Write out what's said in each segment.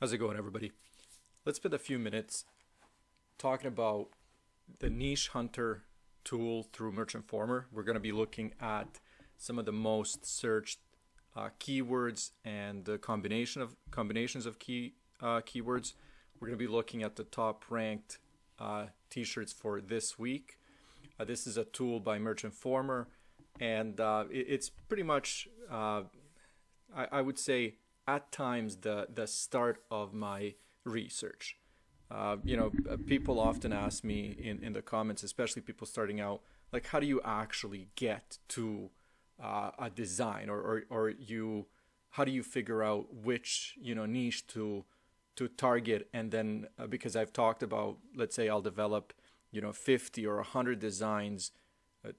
How's it going, everybody? Let's spend a few minutes talking about the niche hunter tool through Merchant Former. We're going to be looking at some of the most searched keywords and the combinations of keywords. We're going to be looking at the top ranked t-shirts for this week. This is a tool by Merchant Former, and it's pretty much, I would say, at times the start of my research. People often ask me in the comments, especially people starting out, like, how do you actually get to a design, or how do you figure out which niche to target? And then because I've talked about, let's say I'll develop 50 or 100 designs,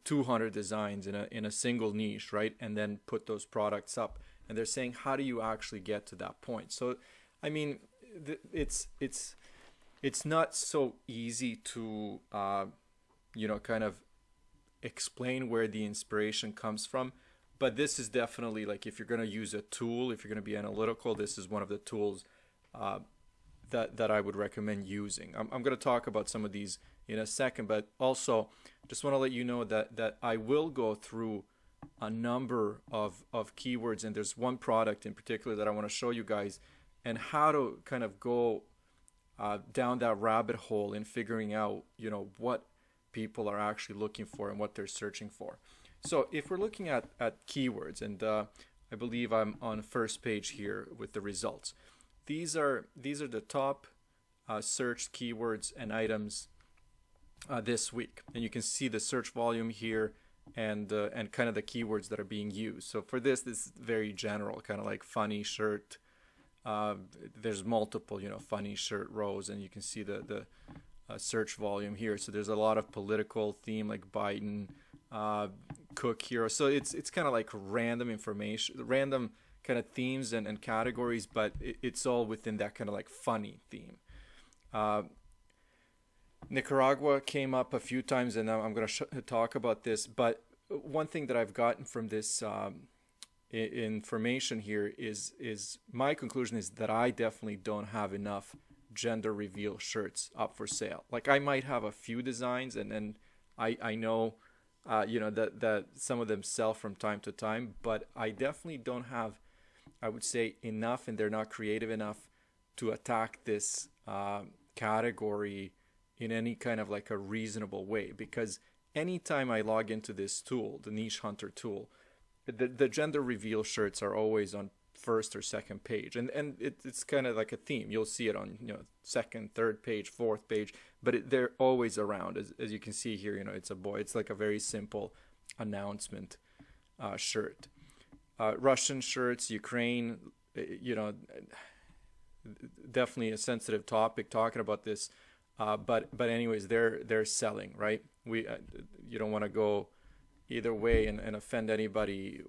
200 designs in a single niche, right? And then put those products up. And they're saying, how do you actually get to that point? So, I mean, it's not so easy to, kind of explain where the inspiration comes from. But this is definitely, like, if you're going to use a tool, if you're going to be analytical, this is one of the tools that I would recommend using. I'm going to talk about some of these in a second, but also just want to let you know that I will go through a number of keywords, and there's one product in particular that I want to show you guys, and how to kind of go down that rabbit hole in figuring out what people are actually looking for and what they're searching for. So if we're looking at keywords, and I believe I'm on first page here with the results. These are the top searched keywords and items this week, and you can see the search volume here, and kind of the keywords that are being used. So for this is very general, kind of like funny shirt. There's multiple funny shirt rows, and you can see the search volume here. So there's a lot of political theme, like Biden, Cook Hero. So it's kind of like random information, random kind of themes and categories, but it's all within that kind of like funny theme. Nicaragua came up a few times, and I'm going to talk about this. But one thing that I've gotten from this information here is my conclusion is that I definitely don't have enough gender reveal shirts up for sale. Like, I might have a few designs, and I know that some of them sell from time to time, but I definitely don't have, I would say, enough, and they're not creative enough to attack this category in any kind of like a reasonable way. Because anytime I log into this tool, the Niche Hunter tool, the gender reveal shirts are always on first or second page, and it's kind of like a theme. You'll see it on second, third page, fourth page, but they're always around. As you can see here, it's a boy. It's like a very simple announcement shirt. Russian shirts, Ukraine, definitely a sensitive topic talking about this. But anyways, they're selling, right? You don't want to go either way and offend anybody,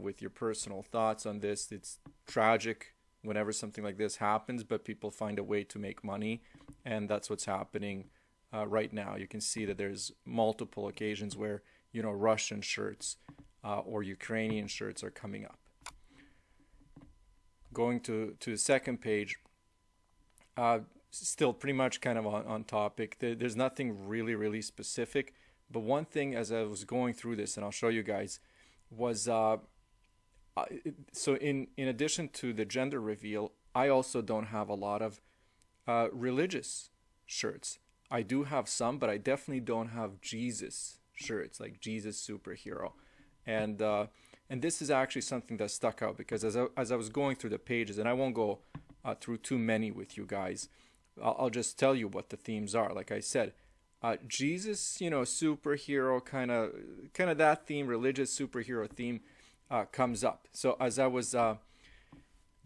with your personal thoughts on this. It's tragic whenever something like this happens, but people find a way to make money, and that's what's happening right now. You can see that there's multiple occasions where Russian shirts or Ukrainian shirts are coming up. Going to the second page. Still pretty much kind of on topic. There's nothing really specific, but one thing as I was going through this, and I'll show you guys, was so in addition to the gender reveal, I also don't have a lot of religious shirts. I do have some, but I definitely don't have Jesus shirts, like Jesus superhero, and this is actually something that stuck out, because as I was going through the pages, and I won't go through too many with you guys. I'll just tell you what the themes are. Like I said, Jesus, superhero, kind of that theme, religious superhero theme, comes up. So as I was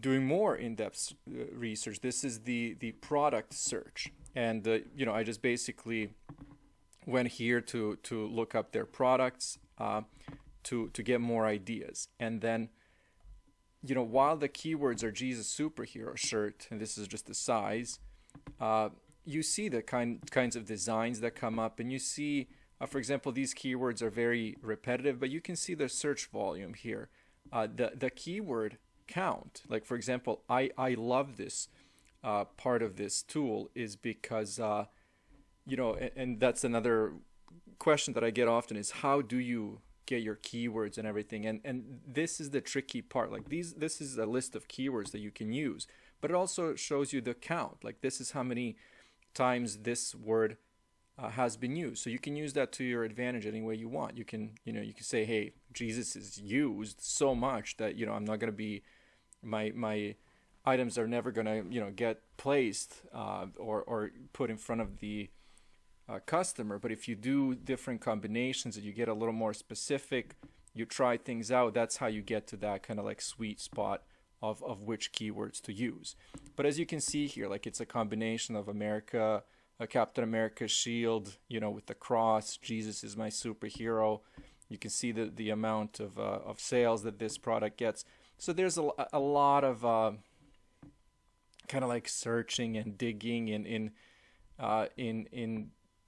doing more in-depth research, this is the product search, and I just basically went here to look up their products, to get more ideas, and then while the keywords are Jesus superhero shirt, and this is just the size. You see the kinds of designs that come up, and you see, for example, these keywords are very repetitive, but you can see the search volume here. The keyword count, like for example, I love this part of this tool is because and that's another question that I get often is how do you get your keywords and everything, and this is the tricky part. Like this is a list of keywords that you can use, but it also shows you the count. Like this is how many times this word has been used, so you can use that to your advantage any way you want. You can say, hey, Jesus is used so much that I'm not going to be my items are never going to get placed or put in front of the customer. But if you do different combinations and you get a little more specific, you try things out, that's how you get to that kind of like sweet spot of which keywords to use. But as you can see here, like it's a combination of America, Captain America's shield, with the cross, Jesus is my superhero. You can see the amount of sales that this product gets. So there's a lot of kind of like searching and digging in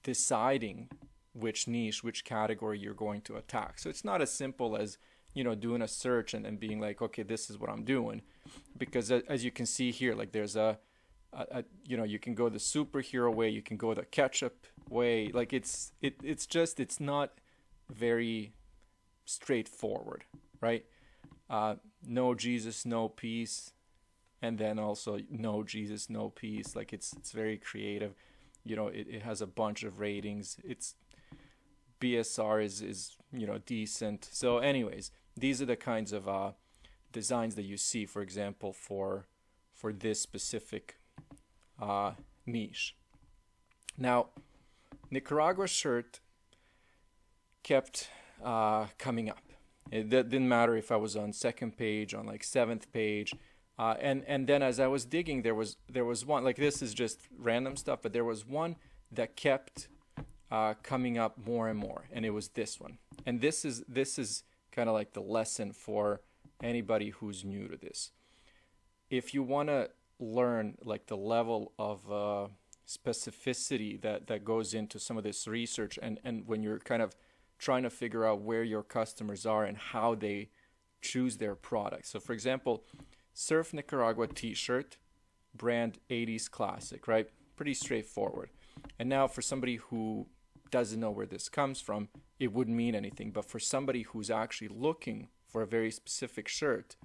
deciding which niche, which category you're going to attack. So it's not as simple as doing a search and being like, okay, this is what I'm doing, because as you can see here, like there's you can go the superhero way, you can go the ketchup way. Like it's not very straightforward, right? No Jesus, no peace, and then also no Jesus, no peace. Like it's very creative. It has a bunch of ratings. It's BSR is decent. So anyways, these are the kinds of designs that you see, for example, for this specific niche. Now, Nicaragua shirt kept coming up. It didn't matter if I was on second page, on like seventh page, and then as I was digging, there was one, like this is just random stuff, but there was one that kept coming up more and more, and it was this one. And this is kind of like the lesson for anybody who's new to this. If you want to learn like the level of specificity that goes into some of this research, and when you're kind of trying to figure out where your customers are and how they choose their products. So for example, Surf Nicaragua t-shirt, brand 80s classic, right? Pretty straightforward. And now for somebody who doesn't know where this comes from, it wouldn't mean anything. But for somebody who's actually looking for a very specific shirt,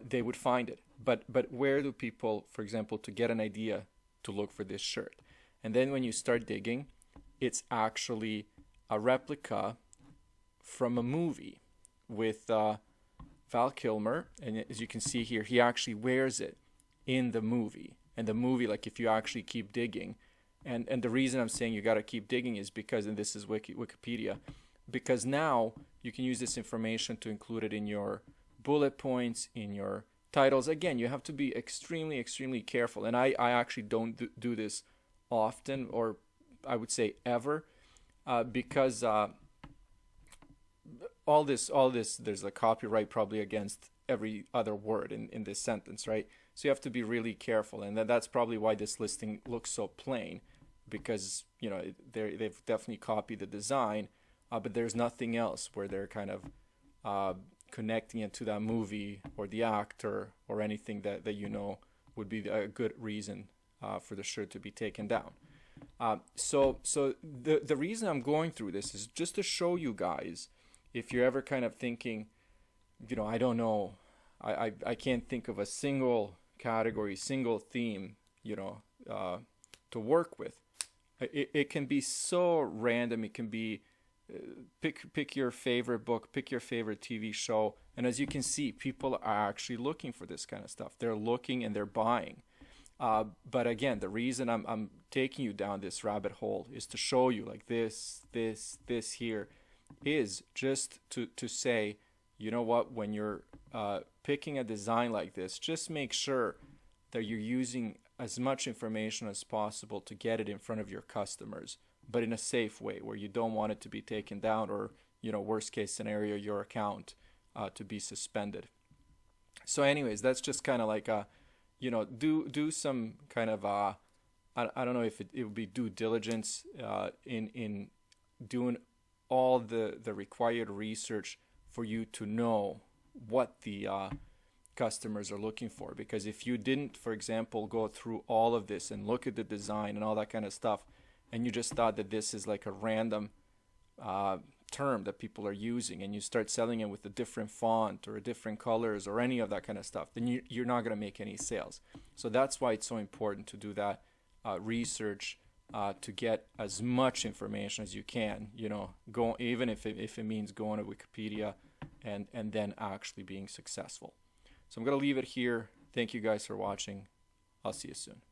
they would find it. But where do people, for example, to get an idea to look for this shirt? And then when you start digging, it's actually a replica from a movie with Val Kilmer. And as you can see here, he actually wears it in the movie. And the movie, like if you actually keep digging, and the reason I'm saying you got to keep digging is because, and this is Wikipedia, because now you can use this information to include it in your bullet points, in your titles. Again, you have to be extremely, extremely careful. And I actually don't do this often, or I would say ever, because all this, there's a copyright probably against every other word in this sentence, right? So you have to be really careful, and that's probably why this listing looks so plain, because they've definitely copied the design, but there's nothing else where they're kind of connecting it to that movie or the actor or anything that would be a good reason for the shirt to be taken down. So the reason I'm going through this is just to show you guys, if you're ever kind of thinking, I don't know, I can't think of a single category, single theme, to work with. It can be so random. It can be pick your favorite book, pick your favorite TV show, and as you can see, people are actually looking for this kind of stuff. They're looking and they're buying. But again, the reason I'm taking you down this rabbit hole is to show you like this here is just to say, you know what, when you're picking a design like this, just make sure that you're using as much information as possible to get it in front of your customers, but in a safe way where you don't want it to be taken down or, worst case scenario, your account to be suspended. So anyways, that's just kind of like do some kind of I don't know if it would be due diligence in doing all the required research for you to know what the customers are looking for. Because if you didn't, for example, go through all of this and look at the design and all that kind of stuff, and you just thought that this is like a random term that people are using, and you start selling it with a different font or a different colors or any of that kind of stuff, then you're not going to make any sales. So that's why it's so important to do that research, to get as much information as you can, go, even if it means going to Wikipedia and then actually being successful. So I'm going to leave it here. Thank you guys for watching. I'll see you soon.